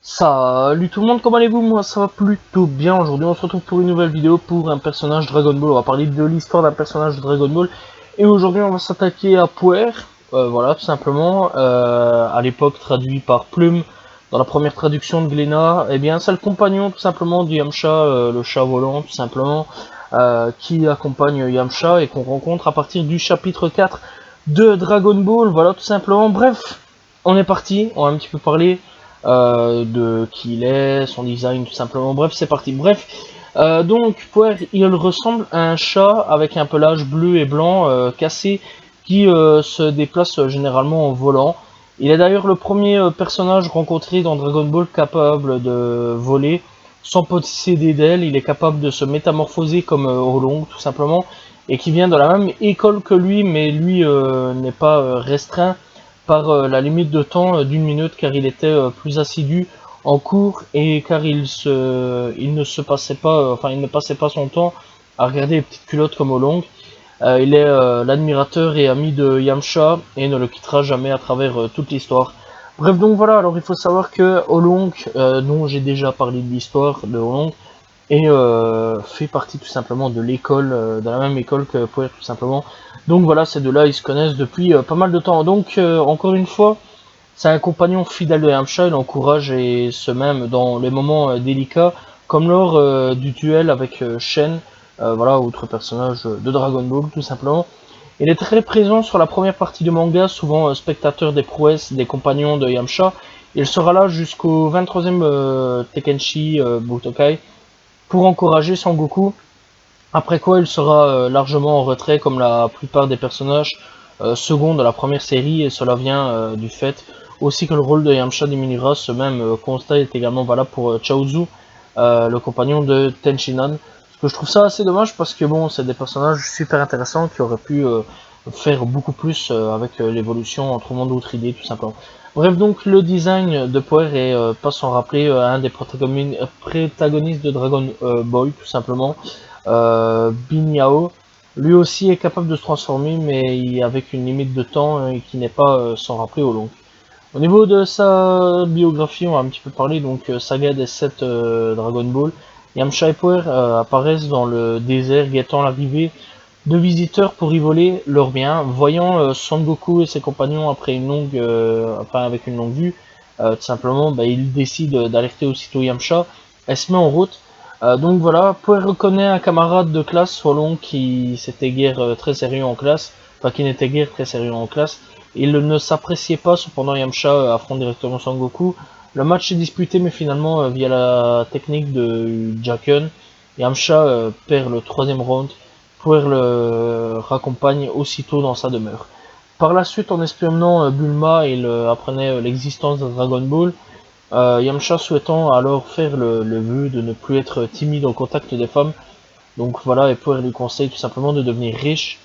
Salut tout le monde, comment allez-vous? Moi ça va plutôt bien. Aujourd'hui on se retrouve pour une nouvelle vidéo pour un personnage Dragon Ball. On va parler de l'histoire d'un personnage de Dragon Ball. Et aujourd'hui on va s'attaquer à Puer. Voilà, tout simplement. À l'époque traduit par Plume. Dans la première traduction de Glénat, eh bien c'est le compagnon tout simplement du Yamcha, le chat volant tout simplement, qui accompagne Yamcha et qu'on rencontre à partir du chapitre 4 de Dragon Ball. Voilà, tout simplement. Bref, on est parti, on va un petit peu parler de qui il est, son design tout simplement. Bref, c'est parti. Bref, donc Puer, il ressemble à un chat avec un pelage bleu et blanc cassé qui se déplace généralement en volant. Il est d'ailleurs le premier personnage rencontré dans Dragon Ball capable de voler sans posséder d'ailes. Il est capable de se métamorphoser comme Oolong tout simplement et qui vient de la même école que lui, mais lui n'est pas restreint par la limite de temps d'une minute car il était plus assidu en cours et car il ne se passait pas, enfin il ne passait pas son temps à regarder les petites culottes comme Oolong. Il est l'admirateur et ami de Yamcha et ne le quittera jamais à travers toute l'histoire. Bref, donc voilà, alors il faut savoir que Oolong, dont j'ai déjà parlé de l'histoire de Oolong, et fait partie tout simplement de l'école, de la même école que Puer tout simplement. Donc voilà, ces deux-là, ils se connaissent depuis pas mal de temps. Donc encore une fois, c'est un compagnon fidèle de Yamcha, il encourage et se même dans les moments délicats, comme lors du duel avec Shen, voilà, autre personnage de Dragon Ball tout simplement. Il est très présent sur la première partie du manga, souvent spectateur des prouesses des compagnons de Yamcha. Il sera là jusqu'au 23e Tekenshi Butokai pour encourager Sangoku, après quoi il sera largement en retrait comme la plupart des personnages seconds de la première série, et cela vient du fait aussi que le rôle de Yamcha diminuera. Ce même constat est également valable pour Chaozu, le compagnon de Tenshinhan. Ce que je trouve ça assez dommage parce que bon, c'est des personnages super intéressants qui auraient pu faire beaucoup plus avec l'évolution entre monde ou 3D tout simplement. Bref, donc le design de Power est pas sans rappeler un des protagonistes de Dragon Ball tout simplement, Binyao. Lui aussi est capable de se transformer mais avec une limite de temps et qui n'est pas sans rappeler au long. Au niveau de sa biographie, on va un petit peu parler, donc saga des 7 Dragon Ball. Yamcha et Power apparaissent dans le désert guettant l'arrivée de visiteurs pour y voler leurs biens. Voyant Son Goku et ses compagnons après une longue, avec une longue vue, tout simplement, il décide d'alerter aussitôt Yamcha. Elle se met en route. Donc voilà, Power reconnaît un camarade de classe, Solon, qui s'était guère très sérieux en classe, enfin qui n'était guère très sérieux en classe. Il ne s'appréciait pas, cependant Yamcha affronte directement Son Goku. Le match est disputé, mais finalement, via la technique de Jaken, Yamcha perd le troisième round. Puer le raccompagne aussitôt dans sa demeure. Par la suite, en espionnant Bulma, il apprenait l'existence de Dragon Ball. Yamcha souhaitant alors faire le vœu de ne plus être timide au contact des femmes. Donc voilà, et Puer lui conseille tout simplement de devenir riche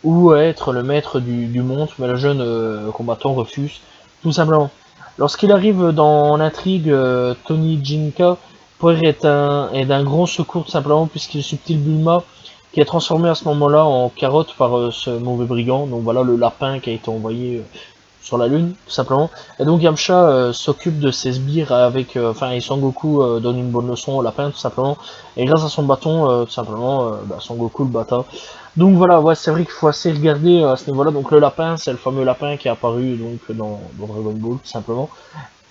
ou être le maître du monde, mais le jeune combattant refuse, tout simplement. Lorsqu'il arrive dans l'intrigue, Tony Jinka, Puer est d'un grand secours tout simplement puisqu'il subtile Bulma, qui est transformé à ce moment-là en carotte par ce mauvais brigand. Donc voilà le lapin qui a été envoyé sur la lune, tout simplement. Et donc Yamcha s'occupe de ses sbires avec, et Son Goku donne une bonne leçon au lapin, tout simplement. Et grâce à son bâton, tout simplement, Son Goku le bata. Donc voilà, ouais, c'est vrai qu'il faut assez regarder à ce niveau-là. Donc le lapin, c'est le fameux lapin qui est apparu donc dans Dragon Ball, tout simplement.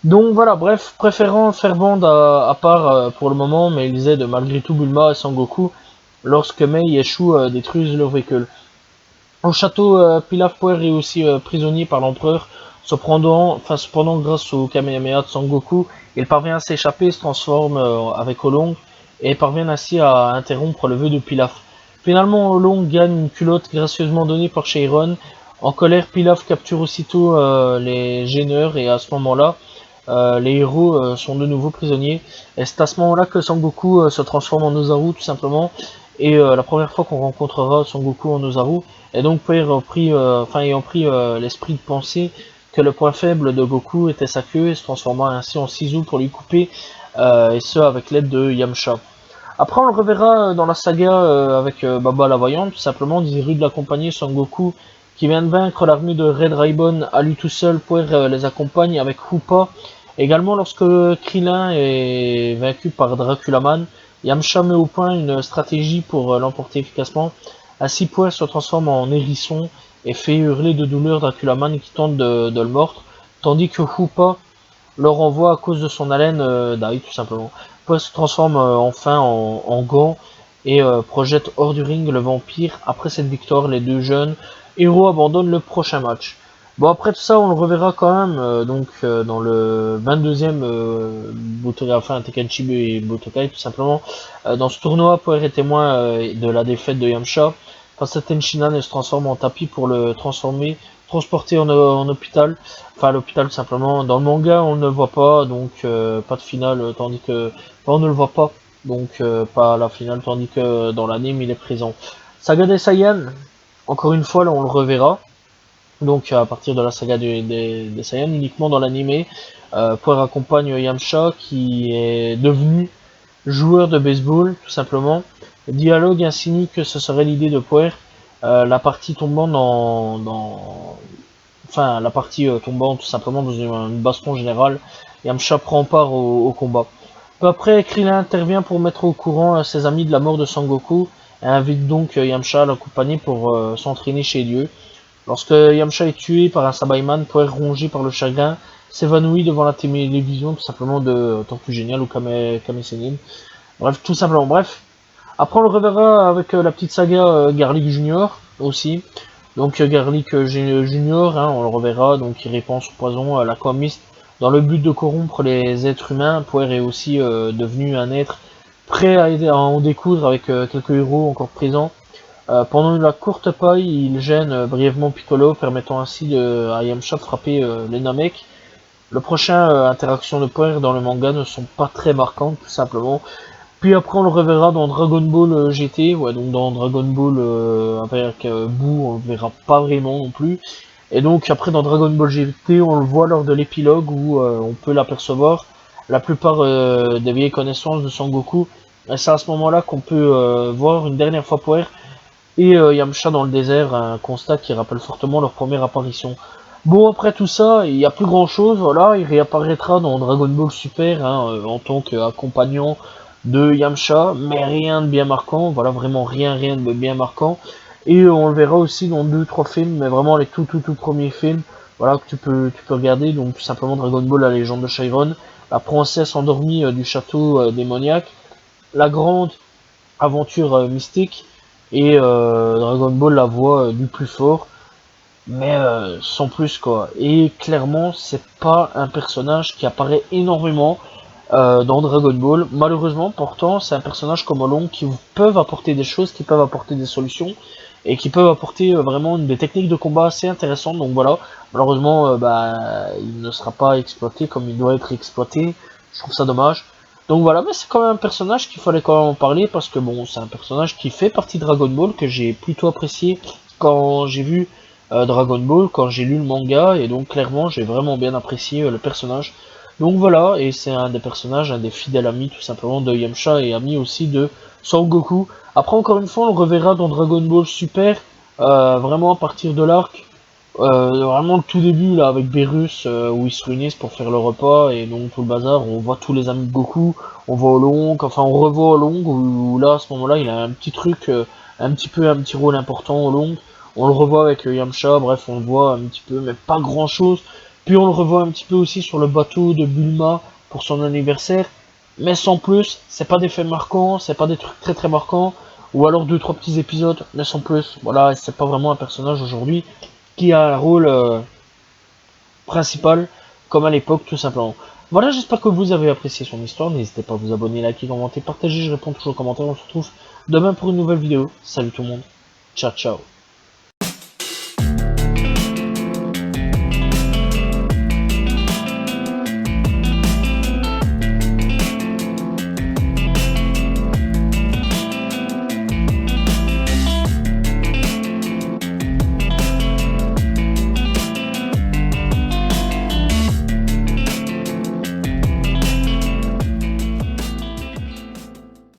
Donc voilà, bref, préférant faire bande à part pour le moment, mais ils aident malgré tout Bulma et Sangoku lorsque Mei et Shu détruisent leur véhicule. Au château, Pilaf Puer est aussi prisonnier par l'empereur. Cependant, grâce au Kamehameha de Sangoku, il parvient à s'échapper, se transforme avec Oolong et parvient ainsi à interrompre le vœu de Pilaf. Finalement, Oolong gagne une culotte gracieusement donnée par Shenron. En colère, Pilaf capture aussitôt les gêneurs et à ce moment-là, les héros sont de nouveau prisonniers. Et c'est à ce moment-là que Sangoku se transforme en Ozaru tout simplement. Et la première fois qu'on rencontrera Sangoku en Ozaru, et donc ayant pris l'esprit de penser que le point faible de Goku était sa queue, et se transforma ainsi en ciseau pour lui couper, et ce avec l'aide de Yamcha. Après on le reverra dans la saga avec Baba la Voyante, tout simplement, dirigé de l'accompagner Sangoku, qui vient de vaincre l'armée de Red Ribbon à lui tout seul. Puer les accompagne avec Hoopa Également, lorsque Krillin est vaincu par Draculaman, Yamcha met au point une stratégie pour l'emporter efficacement. Ainsi, Poire se transforme en hérisson et fait hurler de douleur Draculaman qui tente de le mordre, tandis que Hoopa le renvoie à cause de son haleine d'ail tout simplement. Poire se transforme enfin en gant et projette hors du ring le vampire. Après cette victoire, les deux jeunes héros abandonnent le prochain match. Bon, après tout ça, on le reverra quand même dans le 22e Butokai, enfin Tenkaichi et Butokai tout simplement. Dans ce tournoi, Poire est témoin de la défaite de Yamcha face à Tenshinhan et se transforme en tapis pour le transporter en hôpital, enfin à l'hôpital tout simplement. Dans le manga, on ne le voit pas, donc pas de finale, tandis que on ne le voit pas, donc pas à la finale, tandis que dans l'anime, il est présent. Saga des Saiyans, encore une fois, là on le reverra. Donc à partir de la saga des Saiyans, uniquement dans l'animé, Poire accompagne Yamcha qui est devenu joueur de baseball, tout simplement. Le dialogue insinue que ce serait l'idée de Poire, la partie tombant enfin la partie tombant tout simplement dans une baston générale. Yamcha prend part au combat. Peu après, Krillin intervient pour mettre au courant ses amis de la mort de Sangoku et invite donc Yamcha à l'accompagner pour s'entraîner chez Dieu. Lorsque Yamcha est tué par un Sabaiman, Poire rongé par le chagrin, s'évanouit devant la télévision tout simplement de Tortue Géniale ou Kame Sennin. Bref, tout simplement, bref. Après on le reverra avec la petite saga Garlic Junior aussi. Donc Garlic Junior, hein, on le reverra, donc il répand son poison à l'Aquamist dans le but de corrompre les êtres humains. Poire est aussi devenu un être prêt à, aider, à en découdre avec quelques héros encore présents. Pendant la courte paille, il gêne brièvement Piccolo, permettant ainsi à Yamcha de frapper les Namek. Le prochain interaction de Poire dans le manga ne sont pas très marquantes, tout simplement. Puis après, on le reverra dans Dragon Ball GT, ouais, donc dans Dragon Ball avec Boo, on le verra pas vraiment non plus. Et donc après, dans Dragon Ball GT, on le voit lors de l'épilogue où on peut l'apercevoir. La plupart des vieilles connaissances de Sangoku, et c'est à ce moment-là qu'on peut voir une dernière fois Poire et Yamcha dans le désert, un constat qui rappelle fortement leur première apparition. Bon, après tout ça, il n'y a plus grand chose, voilà, il réapparaîtra dans Dragon Ball Super hein, en tant qu'accompagnant de Yamcha, mais rien de bien marquant, voilà, vraiment rien de bien marquant. Et on le verra aussi dans 2-3 films, mais vraiment les tout premiers films, voilà, que tu peux regarder, donc tout simplement Dragon Ball, la légende de Chiron, la princesse endormie du château démoniaque, la grande aventure mystique, et Dragon Ball la voix du plus fort, mais sans plus quoi. Et clairement, c'est pas un personnage qui apparaît énormément dans Dragon Ball. Malheureusement, pourtant, c'est un personnage comme Olong qui peuvent apporter des choses, qui peuvent apporter des solutions, et qui peuvent apporter vraiment des techniques de combat assez intéressantes. Donc voilà, malheureusement, il ne sera pas exploité comme il doit être exploité. Je trouve ça dommage. Donc voilà, mais c'est quand même un personnage qu'il fallait quand même en parler, parce que bon, c'est un personnage qui fait partie de Dragon Ball, que j'ai plutôt apprécié quand j'ai vu Dragon Ball, quand j'ai lu le manga, et donc clairement, j'ai vraiment bien apprécié le personnage. Donc voilà, et c'est un des personnages, un des fidèles amis tout simplement de Yamcha et ami aussi de Son Goku. Après encore une fois, on le reverra dans Dragon Ball Super, vraiment à partir de l'arc, vraiment le tout début là avec Beerus où ils se réunissent pour faire le repas et donc tout le bazar. On voit tous les amis de Goku, on voit Olong, enfin on revoit Olong où là à ce moment-là il a un petit truc, un petit rôle important Olong. On le revoit avec Yamcha, bref on le voit un petit peu, mais pas grand chose. Puis on le revoit un petit peu aussi sur le bateau de Bulma pour son anniversaire, mais sans plus, c'est pas des faits marquants, c'est pas des trucs très marquants, ou alors 2-3 petits épisodes, mais sans plus. Voilà, c'est pas vraiment un personnage aujourd'hui qui a un rôle principal, comme à l'époque tout simplement. Voilà, j'espère que vous avez apprécié son histoire, n'hésitez pas à vous abonner, liker, commenter, partager, je réponds toujours aux commentaires, on se retrouve demain pour une nouvelle vidéo. Salut tout le monde, ciao ciao.